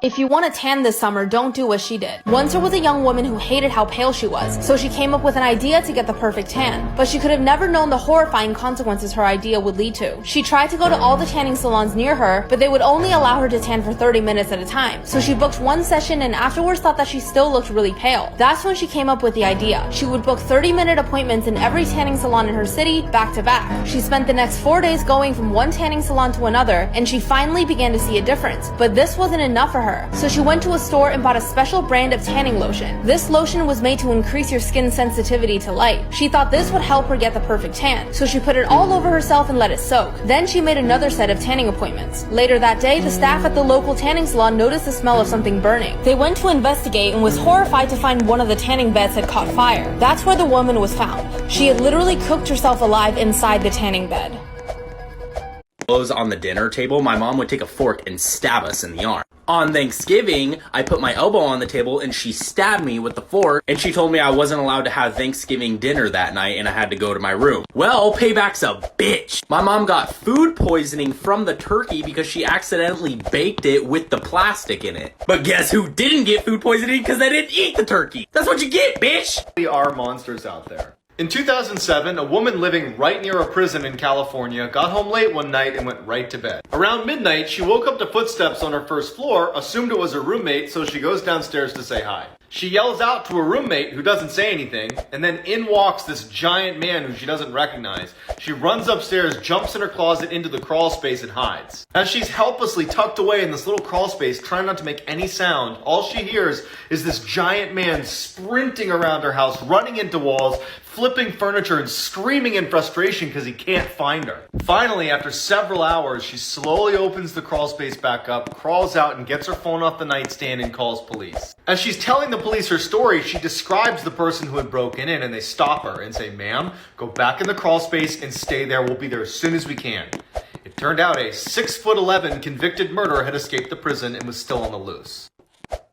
If you want to tan this summer, don't do what she did. Once there was a young woman who hated how pale she was, so she came up with an idea to get the perfect tan. But she could have never known the horrifying consequences her idea would lead to. She tried to go to all the tanning salons near her, but they would only allow her to tan for 30 minutes at a time. So she booked one session and afterwards thought that she still looked really pale. That's when she came up with the idea. She would book 30-minute appointments in every tanning salon in her city, back to back. She spent the next 4 days going from one tanning salon to another, and she finally began to see a difference. But this wasn't enough for her. So she went to a store and bought a special brand of tanning lotion. This lotion was made to increase your skin's sensitivity to light. She thought this would help her get the perfect tan. So she put it all over herself and let it soak. Then she made another set of tanning appointments. Later that day, the staff at the local tanning salon noticed the smell of something burning. They went to investigate and was horrified to find one of the tanning beds had caught fire. That's where the woman was found. She had literally cooked herself alive inside the tanning bed. On the dinner table, my mom would take a fork and stab us in the arm. On Thanksgiving, I put my elbow on the table and she stabbed me with the fork, and she told me I wasn't allowed to have Thanksgiving dinner that night and I had to go to my room. Well, payback's a bitch. My mom got food poisoning from the turkey because she accidentally baked it with the plastic in it. But guess who didn't get food poisoning? Because they didn't eat the turkey. That's what you get, bitch! There are monsters out there. In 2007, a woman living right near a prison in California got home late one night and went right to bed. Around midnight, she woke up to footsteps on her first floor, assumed it was her roommate, so she goes downstairs to say hi. She yells out to her roommate, who doesn't say anything, and then in walks this giant man who she doesn't recognize. She runs upstairs, jumps in her closet into the crawl space and hides. As she's helplessly tucked away in this little crawl space, trying not to make any sound, all she hears is this giant man sprinting around her house, running into walls, flipping furniture and screaming in frustration because he can't find her. Finally, after several hours, she slowly opens the crawl space back up, crawls out and gets her phone off the nightstand and calls police. As she's telling the police her story, she describes the person who had broken in, and they stop her and say, "Ma'am, go back in the crawl space and stay there. We'll be there as soon as we can." It turned out a 6'11" convicted murderer had escaped the prison and was still on the loose.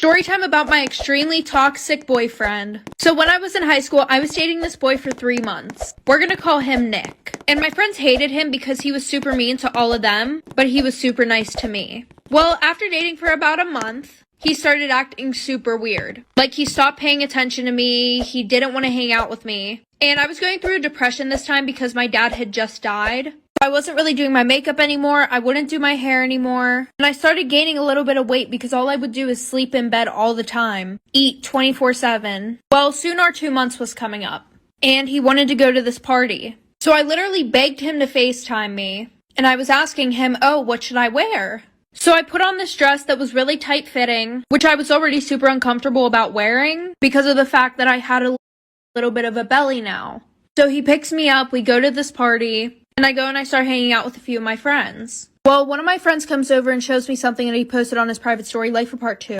Story time about my extremely toxic boyfriend. So when I was in high school, I was dating this boy for 3 months. We're gonna call him Nick. And my friends hated him because he was super mean to all of them, but he was super nice to me. Well, after dating for about a month, he started acting super weird. Like, he stopped paying attention to me, he didn't want to hang out with me. And I was going through a depression this time because my dad had just died. I wasn't really doing my makeup anymore, I wouldn't do my hair anymore, and I started gaining a little bit of weight because all I would do is sleep in bed all the time, eat 24/7. Well, soon our 2 months was coming up, and he wanted to go to this party. So I literally begged him to FaceTime me, and I was asking him, oh, what should I wear? So I put on this dress that was really tight-fitting, which I was already super uncomfortable about wearing because of the fact that I had a little bit of a belly now. So he picks me up, we go to this party, and I go and I start hanging out with a few of my friends. Well, one of my friends comes over and shows me something that he posted on his private story, Life for Part 2.